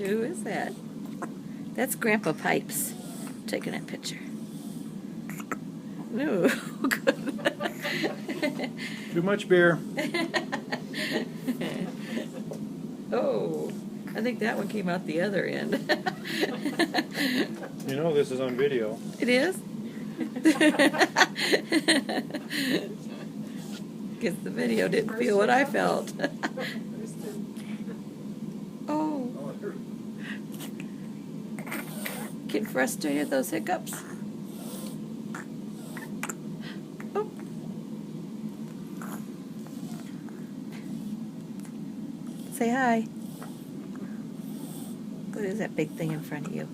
Who is that? That's Grandpa Pipes taking that picture. No, good. Too much beer. Oh, I think that one came out the other end. You know this is on video. It is? Guess the video didn't feel what I felt. Oh. Getting frustrated with those hiccups? Oh. Say hi. What is that big thing in front of you?